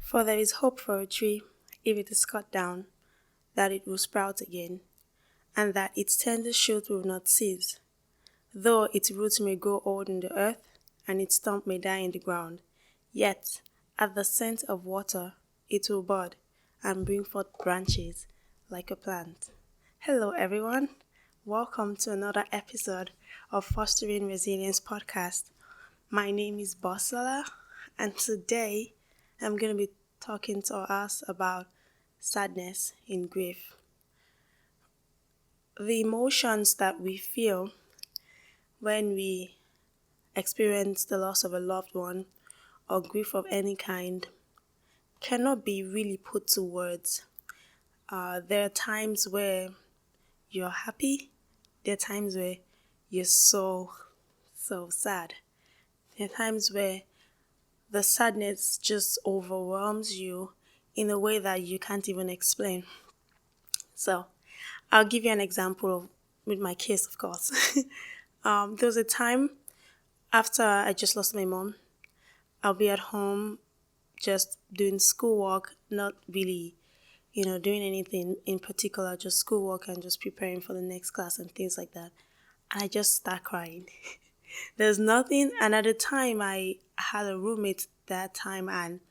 For there is hope for a tree, if it is cut down, that it will sprout again, and that its tender shoot will not cease. Though its roots may grow old in the earth, and its stump may die in the ground, yet at the scent of water it will bud and bring forth branches like a plant. Hello, everyone. Welcome to another episode of Fostering Resilience podcast. My name is Bosala, and today I'm going to be talking to us about sadness in grief. The emotions that we feel when we experience the loss of a loved one or grief of any kind cannot be really put to words. There are times where you're happy, there are times where you're so sad. There are times where the sadness just overwhelms you in a way that you can't even explain. So, I'll give you an example with my case, of course. There was a time after I just lost my mom. I'll be at home just doing schoolwork, not really, doing anything in particular, just schoolwork and just preparing for the next class and things like that. And I just start crying. There's nothing, and at the time I had a roommate that time, and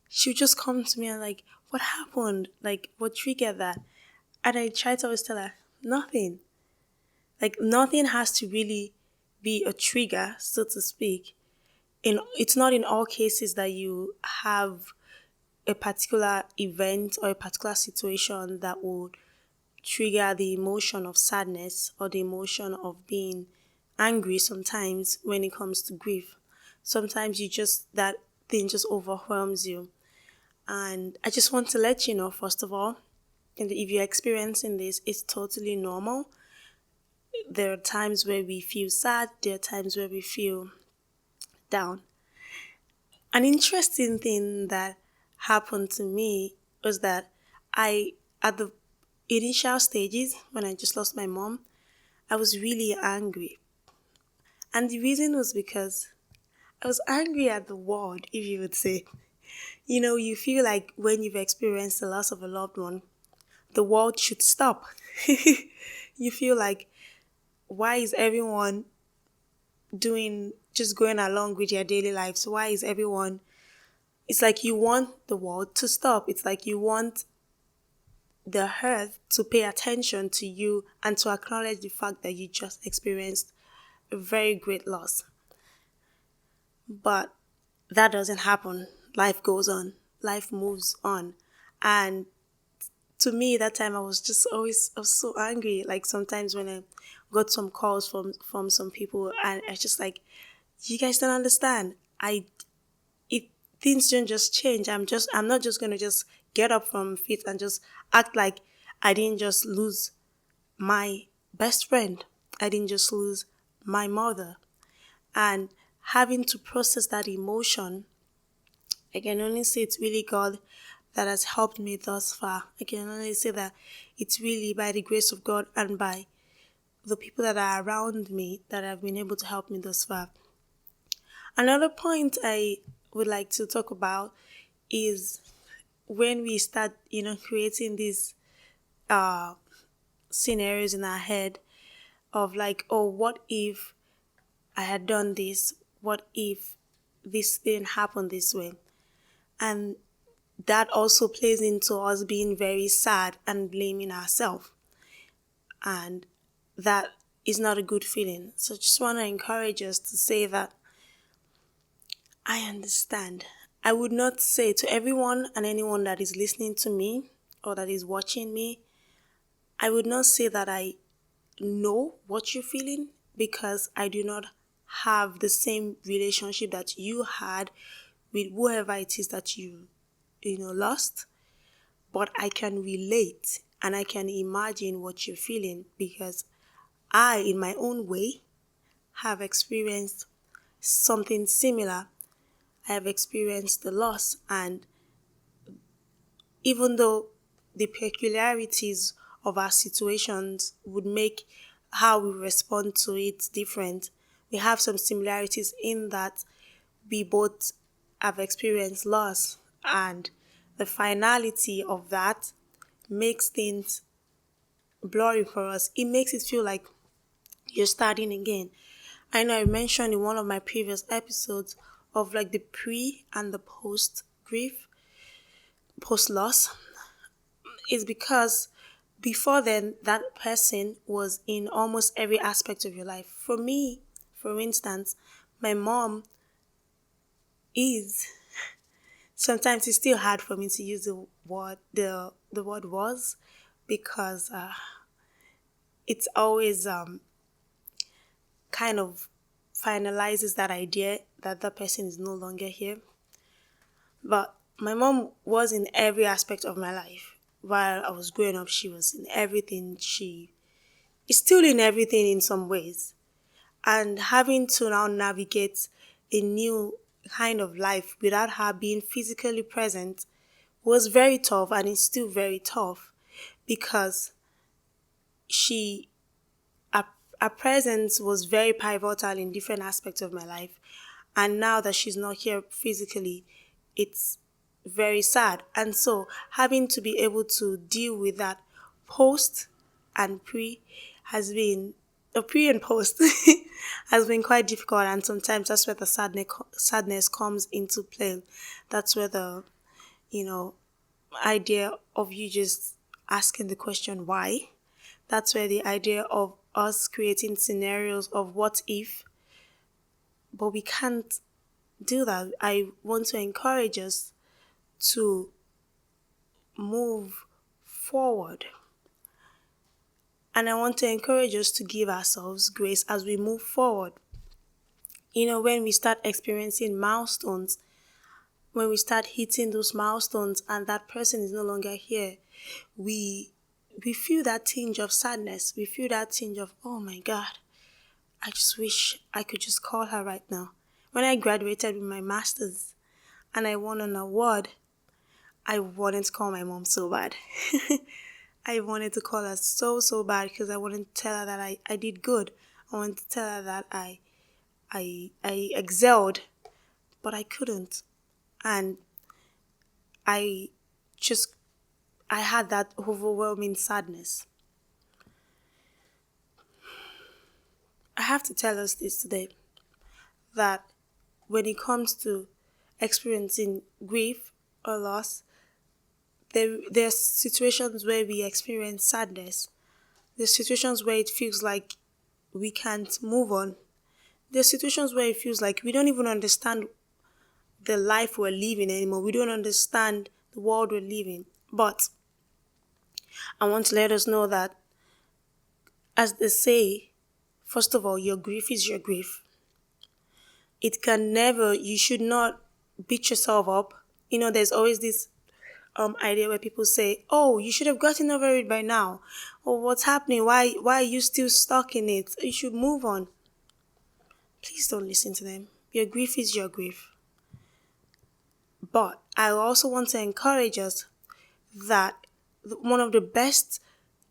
she would just come to me and like, what happened? Like, what triggered that? And I tried to always tell her, nothing. Like, nothing has to really be a trigger, so to speak. It's not in all cases that you have a particular event or a particular situation that would trigger the emotion of sadness or the emotion of being angry sometimes when it comes to grief. Sometimes that thing just overwhelms you. And I just want to let you know, first of all, and if you're experiencing this, it's totally normal. There are times where we feel sad, there are times where we feel down. An interesting thing that happened to me was that at the initial stages, when I just lost my mom, I was really angry. And the reason was because I was angry at the world, if you would say. You feel like when you've experienced the loss of a loved one, the world should stop. You feel like, why is everyone just going along with their daily lives? Why is everyone, it's like you want the world to stop. It's like you want the earth to pay attention to you and to acknowledge the fact that you just experienced a very great loss. But that doesn't happen. Life goes on. Life moves on. And to me, that time I was so angry. Like sometimes when I got some calls from some people, and I was just like, you guys don't understand. Things don't just change. I'm not just gonna just get up from feet and just act like I didn't just lose my best friend. I didn't just lose my mother. And having to process that emotion, I can only say it's really God that has helped me thus far. I can only say that it's really by the grace of God and by the people that are around me that have been able to help me thus far. Another point I would like to talk about is when we start, creating these scenarios in our head of like, oh, what if I had done this? What if this didn't happen this way? And that also plays into us being very sad and blaming ourselves. And that is not a good feeling. So I just want to encourage us to say that I understand. I would not say to everyone and anyone that is listening to me or that is watching me, I would not say that I know what you're feeling because I do not have the same relationship that you had with whoever it is that you lost. But I can relate and I can imagine what you're feeling because I, in my own way, have experienced something similar. I have experienced the loss, and even though the peculiarities of our situations would make how we respond to it different, we have some similarities in that we both have experienced loss And the finality of that makes things blurry for us. It makes it feel like you're starting again. I know I mentioned in one of my previous episodes of like the pre and the post grief, post loss, is because before then, that person was in almost every aspect of your life. For me, for instance, my mom is sometimes it's still hard for me to use the word was because it's always kind of finalizes that idea that that person is no longer here. But my mom was in every aspect of my life. While I was growing up, she was in everything. She is still in everything in some ways. And having to now navigate a new kind of life without her being physically present was very tough, and it's still very tough because she her, her presence was very pivotal in different aspects of my life. And now that she's not here physically, it's very sad. And so having to be able to deal with that post and pre has been pre and post has been quite difficult, and sometimes that's where the sadness comes into play. That's where the you know idea of you just asking the question why. That's where the idea of us creating scenarios of what if, but we can't do that. I want to encourage us to move forward. And I want to encourage us to give ourselves grace as we move forward. When we start experiencing milestones, when we start hitting those milestones and that person is no longer here, we feel that tinge of sadness. We feel that tinge of, oh my God, I just wish I could just call her right now. When I graduated with my master's and I won an award, I wanted to call my mom so bad. I wanted to call her so bad because I wanted to tell her that I did good. I wanted to tell her that I excelled, but I couldn't. And I had that overwhelming sadness. I have to tell us this today, that when it comes to experiencing grief or loss, there's situations where we experience sadness. There's situations where it feels like we can't move on. There's situations where it feels like we don't even understand the life we're living anymore. We don't understand the world we're living. But I want to let us know that, as they say, first of all, your grief is your grief. You should not beat yourself up. There's always this idea where people say, oh, you should have gotten over it by now. Or what's happening? Why are you still stuck in it? You should move on. Please don't listen to them. Your grief is your grief. But I also want to encourage us that one of the best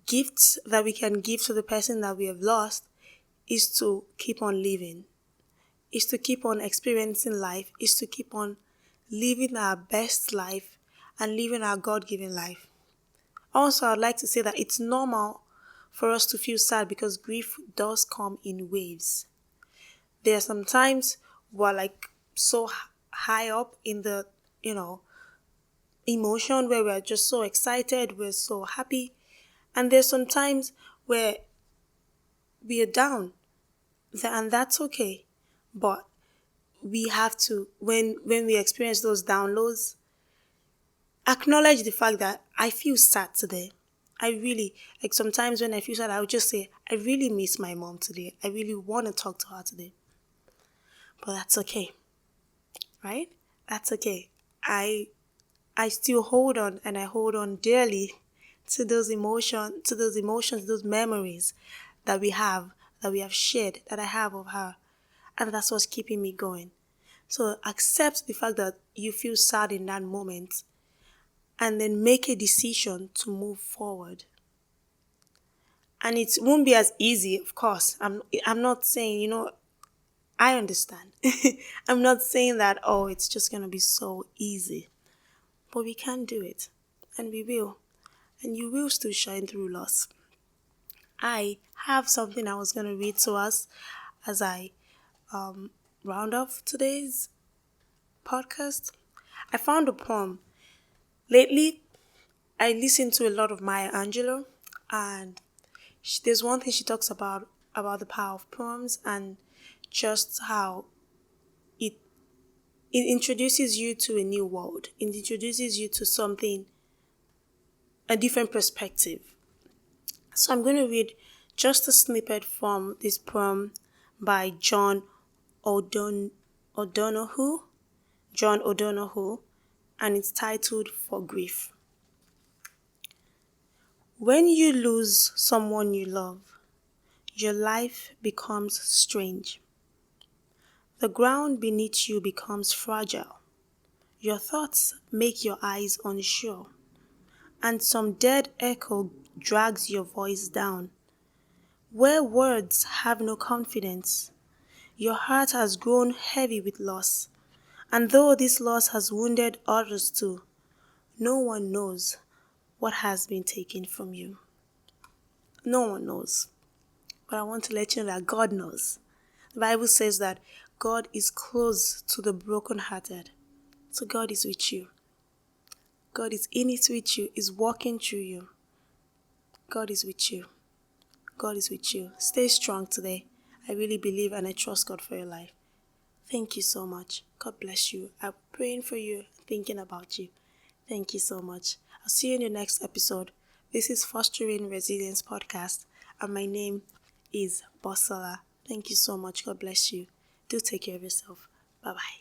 gifts that we can give to the person that we have lost is to keep on living, is to keep on experiencing life, is to keep on living our best life and living our God-given life. Also, I'd like to say that it's normal for us to feel sad because grief does come in waves. There are some times we're like so high up in the, emotion where we're just so excited, we're so happy. And there's some times where we are down, and that's okay. But we have to, when we experience those downloads, acknowledge the fact that I feel sad today. I really, sometimes when I feel sad, I would just say, I really miss my mom today. I really want to talk to her today. But that's okay, right? That's okay. I still hold on, and I hold on dearly to those emotions, those memories that we have shared, that I have of her. And that's what's keeping me going. So accept the fact that you feel sad in that moment and then make a decision to move forward. And it won't be as easy, of course. I'm not saying, I understand. I'm not saying that, it's just going to be so easy. but we can do it, and we will, and you will still shine through loss. I have something I was going to read to us as I round off today's podcast. I found a poem. Lately, I listen to a lot of Maya Angelou, and there's one thing she talks about the power of poems and just how it it introduces you to a new world. It introduces you to something, a different perspective. So I'm going to read just a snippet from this poem by O'Donoghue, John O'Donoghue, and it's titled For Grief. When you lose someone you love, your life becomes strange. The ground beneath you becomes fragile. Your thoughts make your eyes unsure, and some dead echo drags your voice down. Where words have no confidence, your heart has grown heavy with loss, and though this loss has wounded others too, no one knows what has been taken from you. No one knows. But I want to let you know that God knows. The Bible says that God is close to the brokenhearted. So God is with you. God is in it with you, is walking through you. God is with you. God is with you. Stay strong today. I really believe and I trust God for your life. Thank you so much. God bless you. I'm praying for you, thinking about you. Thank you so much. I'll see you in the next episode. This is Fostering Resilience Podcast, and my name is Bosola. Thank you so much. God bless you. Do take care of yourself. Bye-bye.